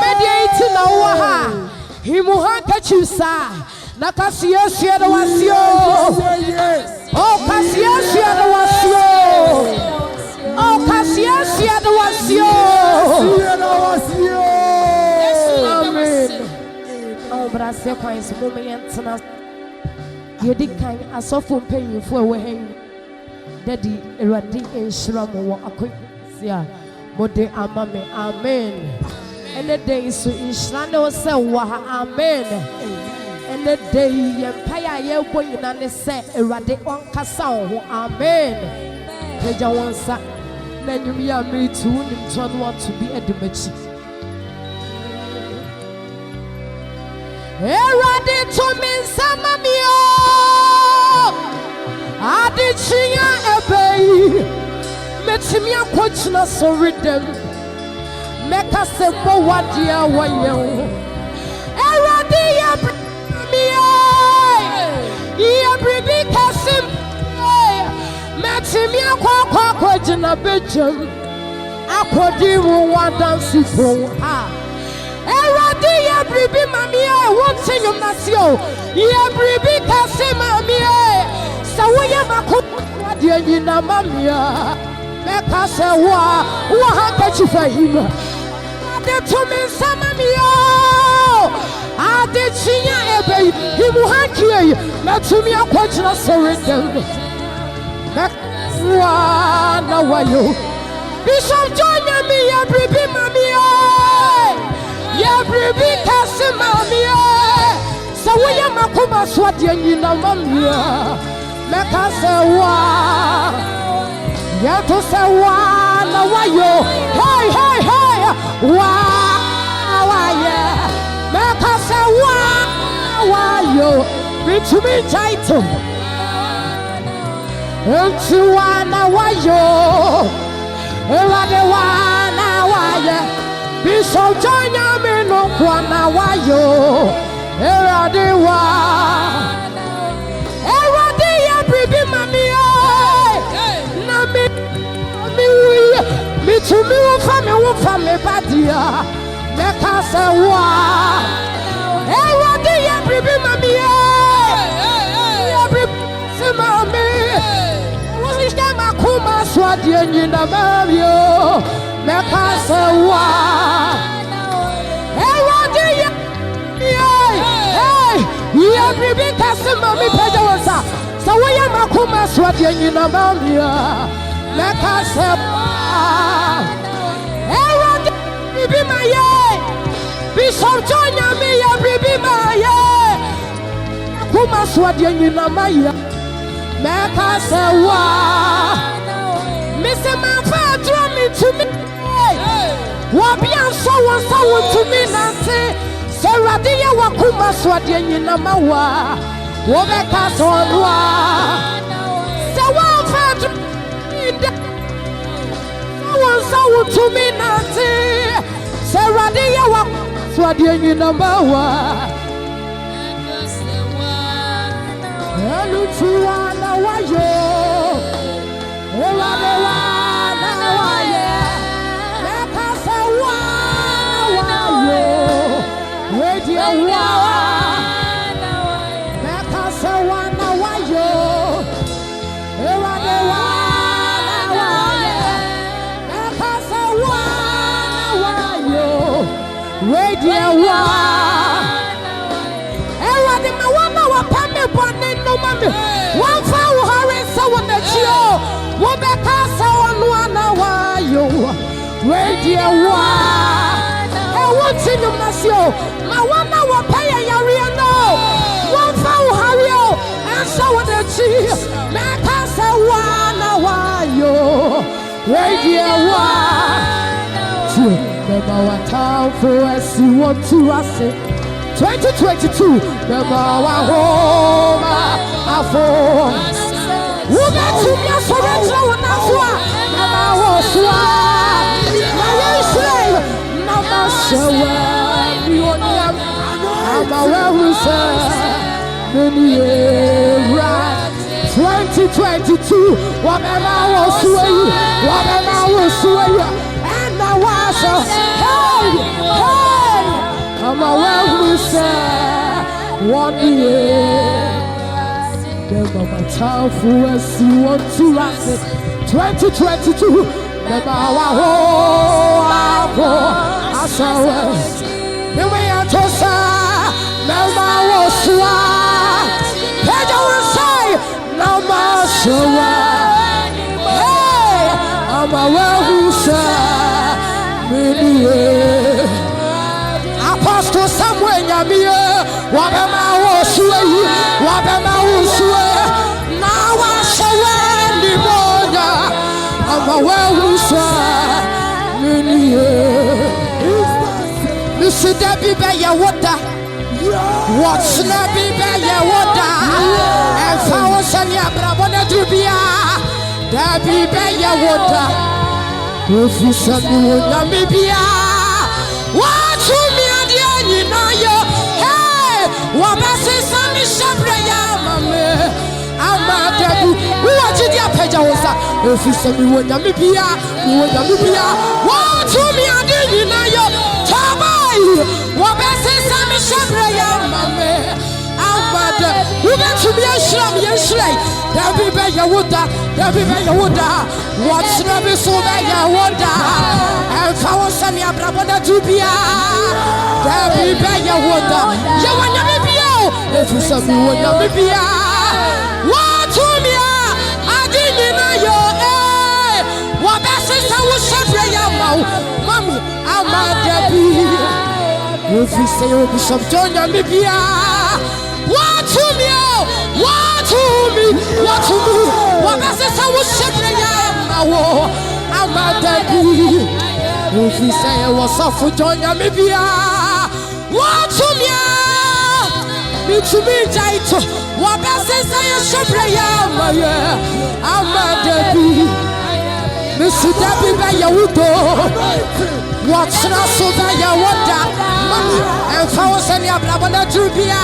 media iti na uwaha. Himuhaka chusa. Na kasiyesi na wasio. Oh, kasiyesi na wasio. Oh, kasiyesi na wasio. Amen. Oh, but I say kwa isi mume yentana. Yedi kan asofo mpanyinfo ewe hen. Daddy eradi enshiramu wa akosia. Mode amame. Amen. And the day is inshirane ose wa amen. And the day empire ye boy na ne se erade onkasa ho amen. Keja wonsa na nyumi ya me tu nim to want to be edimachi. Erade to me sama mi o adichia ebei metimi akochina so redem meka se bo wadia waye erade ya mi ya bribi kasim metimi akochina bejem akodi wo wadansi fo ha erade ya bribi mami wonte nyum nasio ya bribi kasim mami sawoye makodia nyina mami meka se wa haka chifahima ade to me samamio ade chinya ebe himu hakie metumi akwachira sorendem meka na wayo Bishop John me ya bribi mami ya bribi kasi mami sawoye makoma swade nyina mami meka se wa ya to se wa na wayo hey hey hey wa yeah meka se wa yo bitumi title unto wa na wayo erade wa na waye Bishop John me no kwa na wayo erade wa erade ya bribi mami na me to me wo fa me badia meka se wa erade ya bribi mami ya bribi se mami wo sta makuma swade nyina mabio meka se wa erade ya bribi kase mami peja wasa so we ya makuma swade nyina mabio meka se erade bribi maye Bishop John me ya bribi maye kuma swade nyina maye meka se wa Mr. Manfa draw me to me wabia so to me nante serade ya wakuma swade nyina mawa wo beka so wa se wa fa so to me nante serade ya wakuma swade nyina mawa elu tuwana wayo erade wana waye meka se wayo radio meka se wana wayo erade wana waye meka se wayo radio erade mawana wapame bone no mame wanfa wo hare se wona chio wo beka se wonu na wayo radio wa e wonti no masio ma wana wo paya yare no wanfa wo hare o ansa wona chi beka se wana wayo radio wa Beba wa town for us you want to us 2022 Beba wa home afo Uga tumia soretla wana swa Beba wa swa Na yeshe Na mashawa Yonyam Ama wewuse Meni era 2022 Wabeba wa sway Wabeba wa sway And I was hey well who said, one year. The mama time for us, you want to ask it. 2022, the mama I saw us. The way I told her, Mama was swag. Pedro will say, Mama swag. Hey, I'm a well who said, Apostle Samuel Yamia, Wabama was sway, Wabama was sway. Now I sway the border. I'm a well who said, Mr. Debbie Beya water. What's Nabi Beya water? And Fawasania Brabona Dubia. Debbie Beya water. If you send me Namibia, what's me and the Naya? Hey, what is Sammy Shabraya, Mamma? I'm a Debbie. What did your page was? If you send me Namibia, what's me and the Naya? What is Sammy Shabraya, Mamma? I'm a Debbie. You got to be a shrub, yes, right. Debbie Beya water. What's the so Beya water? And Fawasania Brabona Dubia. Debbie Beya water. You want Namibia? If you saw me, what Namibia? What to me? I didn't know you. What best is I was Shabraya, Mommy? I'm a Debbie. If you say you Bishop John Namibia. What to me? What to me? What is this? I was shaking I'm a Debbie. If you say I was off for John Namibia, what to me? Me to me, Jaito. What is this? I was shaking I'm a Debbie. Mr. Debbie Beya Wudo. What's not so Beya Wada? And Fawasania Brabona Dubia.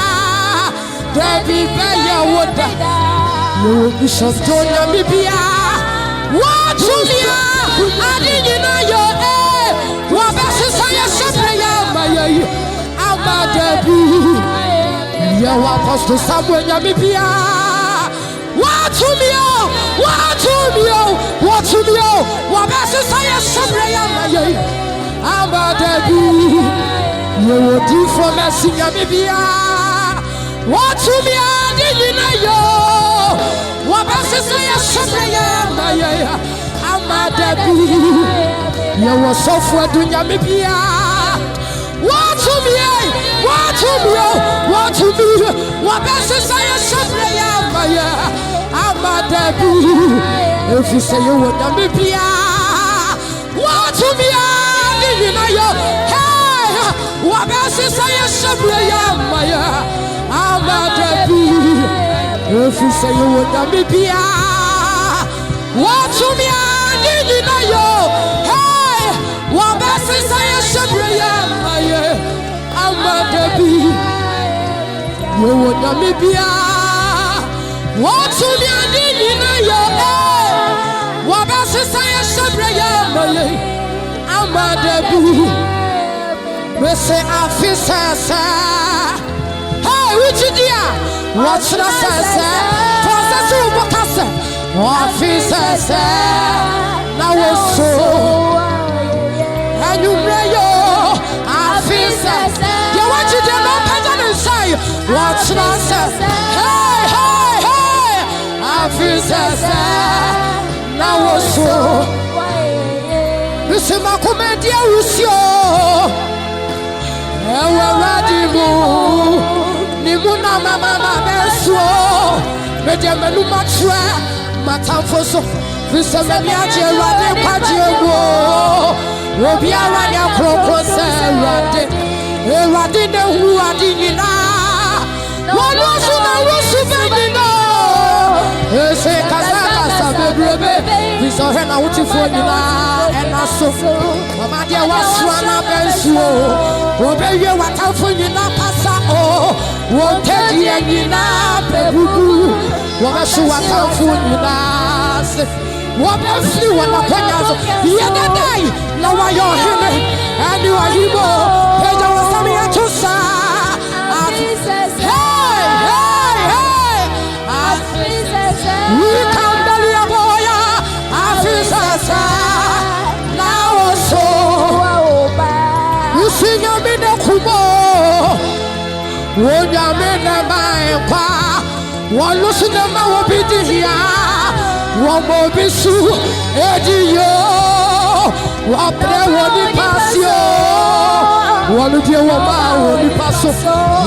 Debbie Beya water. You Bishop John Namibia. What to me? I didn't know you. What best is I Shabraya, I'm a Debbie. You Apostle Samuel Namibia. What to me? What best is I Shabraya, I'm a Debbie. You will do for mercy, Namibia. What to me? I didn't know you. What best is I Shabraya, I'm a Debbie. You were so for doing Namibia. What to me? What best is I Shabraya, I'm a Debbie. If you say you were Namibia, what to me? I didn't know you. Hey, what best is I Shabraya, I'm a Debbie. If you say you would Namibia, what to me? I didn't know you. Hey, what best is I Shabraya, I'm a Debbie. You would Namibia. What to me? I didn't know you. Hey, what best is I Shabraya, I'm a Debbie. We say I feel sad. Which dear? What's the sense? Process of what I said. What is now it's so. And you know, I feel sad. You want you to know, Pajan and say, what's the sense? Hey, I feel sad. Now it's so. This is my comedy, you Nimuna mama beso, medemenu matre, matamfoso. Visa meniaje rade kwajewo, obiara nya kroko se rade, rade ne hu adi nyina. Wonu su na rusu benino, ese kasa bebrebe. Visa hena utifo nyina enaso. Mama dia waswana beso, obewe watamfo nyina pasa o. Won't tell you any baby. What a shoe I come for you now. What a few on the corners. The other day, now I are here and you are evil. Pedro was coming to say, Sinya mina kubo Wonya mina maekwa Walusina ma wabidiya Wamobisu ediyo Wapre woni pasio Waludia wama woni paso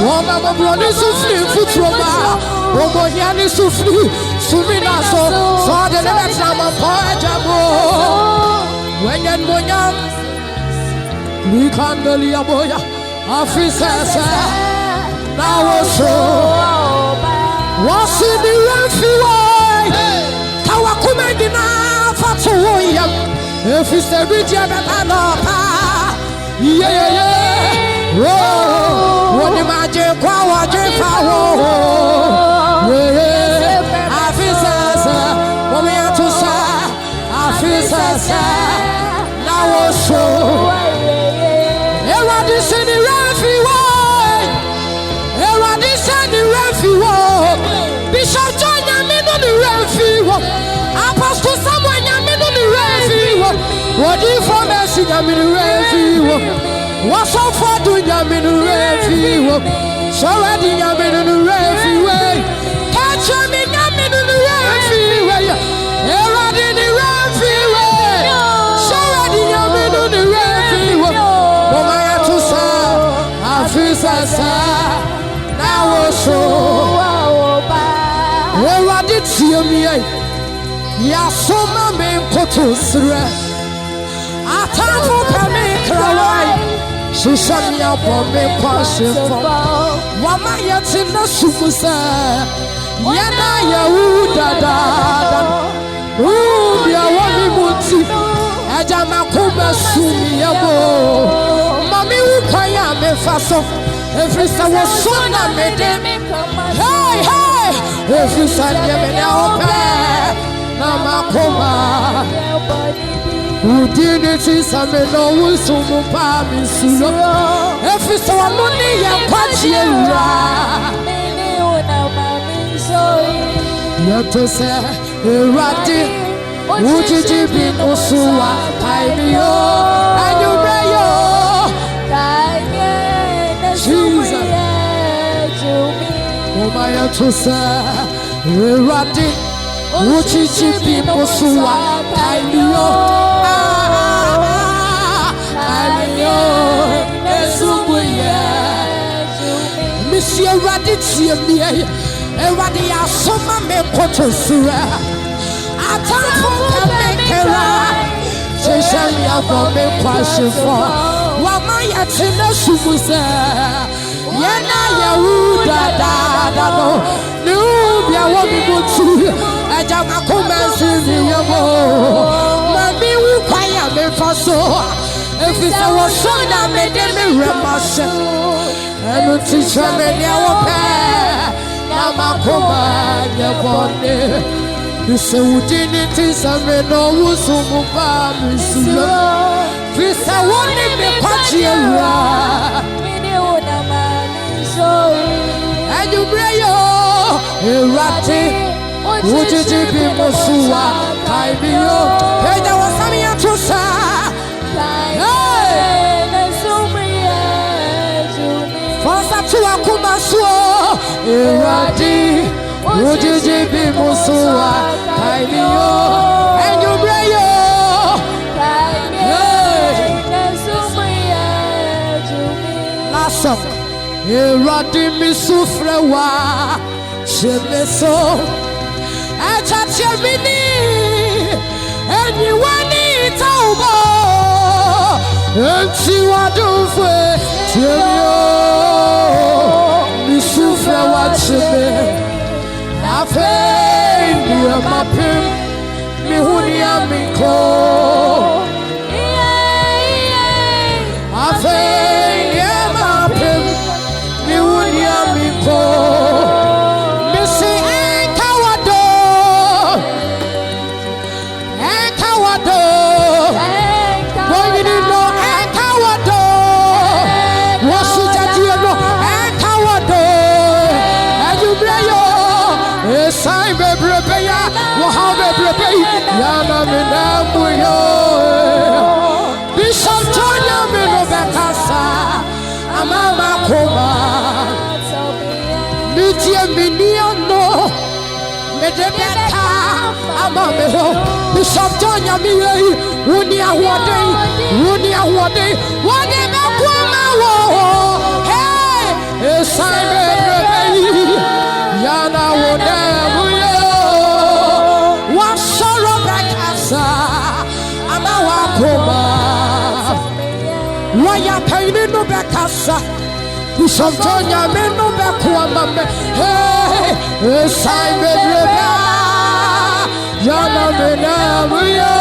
Wama mabroni sufli futroma Wamonyani sufli Suminaso Sade nebetra mampoe jamo Wenyen monyam Nikandeli aboya afisese na woso wasi ni refiwe kawakumedi na fatuwoyam efise bidye betano pa ye woni maje kwa waje fawo afisese wami atusa afisese na woso Eradi seni refiwo Bishop John Yamino ni refiwo Apostle Samuel Yamino ni refiwo Wodi Formesi Yamino refiwo Wasofodu Yamino refiwo Soredi Yamino ni refiwo Kachami Yamino ni refiwo Eradi ni refiwo Soredi Yamino ni refiwo Afisasa na woso Eradi tiamiye ya soma me potosre Atamu pame krawai Shisham ya pome kwa shefo Wama yatina sumusa Yana ya udadada Ubia wami muti Ejama kuba sumi yabo Mami ukaya me faso Every sawa sona me de Hey hey Every sanya me na ope Na makoma Udini tisa me no usumu pa mi sulo Every sawa nuni ya kwachi eura Mini una mami soi Yato se eradi Ujijibi usuwa kaimiyo Anyubreyo Jesus Omaya Tosa Eradi Uchichipi Mosuwa Kaimiyo Kaimiyo Esumbuye Missy Eradi Tiamiye Eradi Asoma Mekoto Sura Atamfo Kamekera Sheshali Avome Kwashifo Wamaya Tina Sumuse Yena Yahuda Dada no Nubia Wami Mutu Ejama Kumansi Yamo Mami Wukaya Mefaso Efisa Wasona Medeme Remashe Enu Tisha Menyawope Namakuma Nyabone Yuse Udini Tisa Meno Usumu Pamisula Fisa Wani Mekwachiera Mini Una Mami Soi Anyubreyo Erati Ujijibi Mosuwa Kaimiyo Eja Wasami Atusa Fosa Tuwa Kumasuo Erati Ujijibi Mosuwa Kaimiyo Anyubreyo Last Eradi misufrewa Shemeso Echachemini Anyone taubo Enti wadufwe Chemyo Misufrewa cheme Afe Ndiye mapim Mihuni amiko Afe Missy Enkawado When you know Enkawado Wasujatiano Enkawado And you bring your sign baby Wahave baby Yana Minamuyo Bishop Tonya Mino Bekasa Amama Koma Media Miniano Medebeta Amameho Bishop John Yamie Wunia Wade Wadebe Kwama Hey Simon Yana Wade Wasoro Bakasa Amawa Koma Waya Paini no Bakasa Bishop John Yamie no Bakwama Hey Simon Yana Menamuya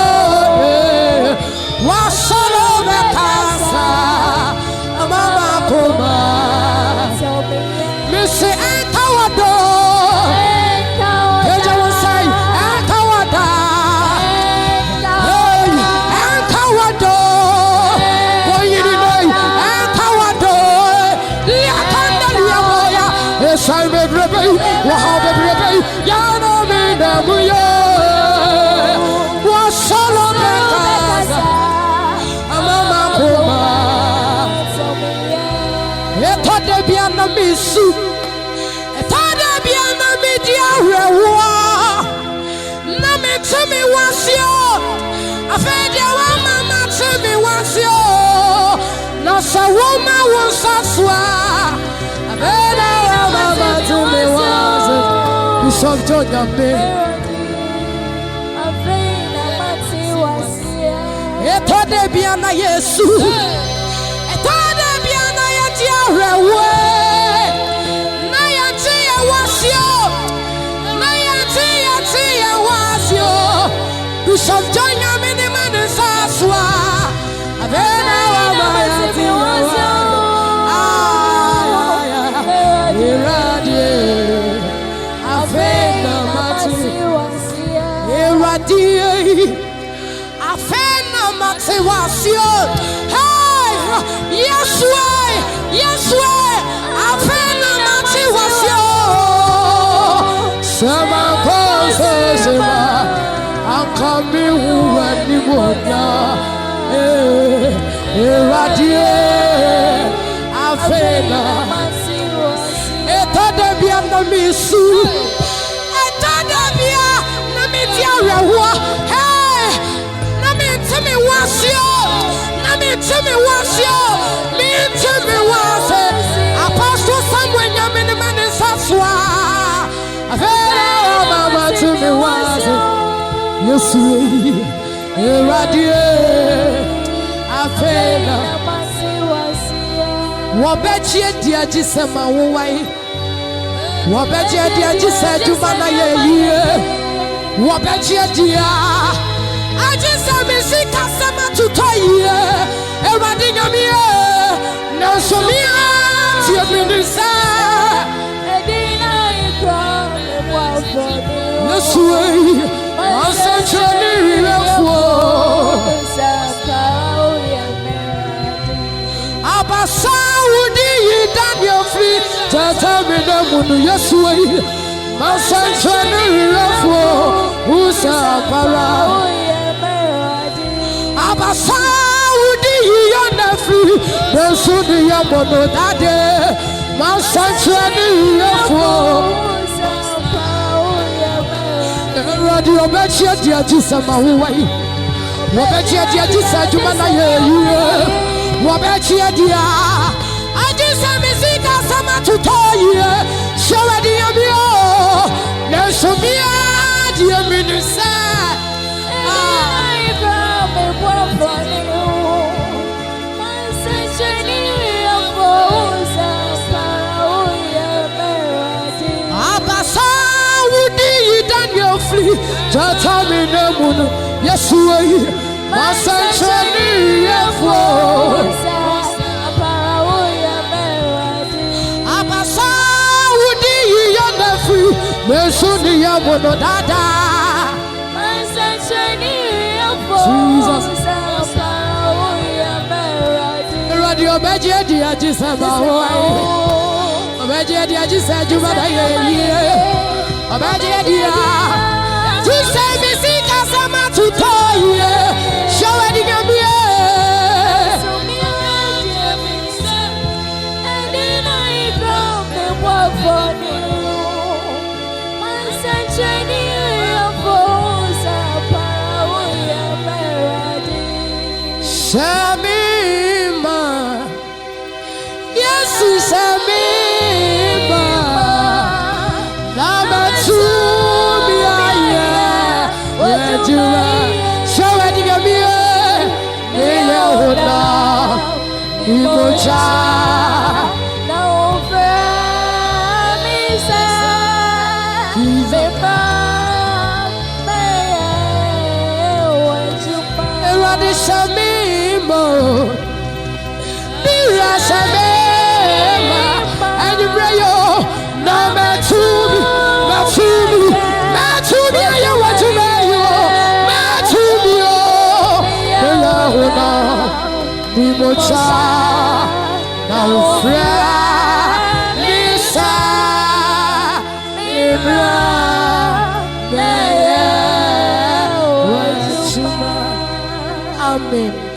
Wasoro Bakasa Amama Koma Missy Antawado Peja will say Antawada Hey Antawado Boy you know Antawado Liakanda Liamoya Simon Rebe Wahab Rebe Yana Menamuya Biana misu Etada biana media rewa Na me temi wasio Afedia wa mama temi wasio Na sa woma wonsaswa Afedia wa mama temi wasio Bishop John Yamie Afedia mati wasio Etada biana Yesu Etada biana yatia rewa Bishop John Yamie man Saswa Avena wa mayati wasio Iradie Avena mati wasio Iradie Avena mati wasio Hey Yeswe Avena mati wasio Sama Sema Akami uwani moja Iradie Afena Etadebia na misu Etadebia na mitia rewa Hey Na mitimi wasio Mitimi wase Apostle Samuel Nyamini mani saswa Afena mama timi wase Yesu Iradie Afena Wabechie dia jisema uwai Wabechie dia jise jumana ye Wabechie dia Ajise misika sema tutoye Iradie Nyamie Nansomia Tie minisa Edina ikwa Yesu Asachani refo Abasaudi Daniel free Tatamina munu Yesu Asachani refo Usapara Abasaudi Daniel free Nesuni yamono dade Asachani refo Radio Bechia dia jisema huwai Wabechia dia jisa jumana ye Wabechia dia Ajisa misika sama tutoye Shawa dia mio Nesumia dia minisa Tatamina munu Yesu Masanchani yefo Abasa udi yanafi Mesuni ya mono dada Masanchani yefo Jesus Radio Beje dia jisema hoai Beje dia jisa jumada ye Beje dia Jisa misika sama tutoye Shawadi Nyamie Shamima, yes, Shamima, Lama Tumia, where you are, show it to me, Neoda, Imocha, now Misa, Zeba, Eradi Shamima. Mira Shamema, and you pray, no Matumi, I want to know you, Matumi, Elahuna, Timocha, now Fra, Lisa, Ibra, Amen.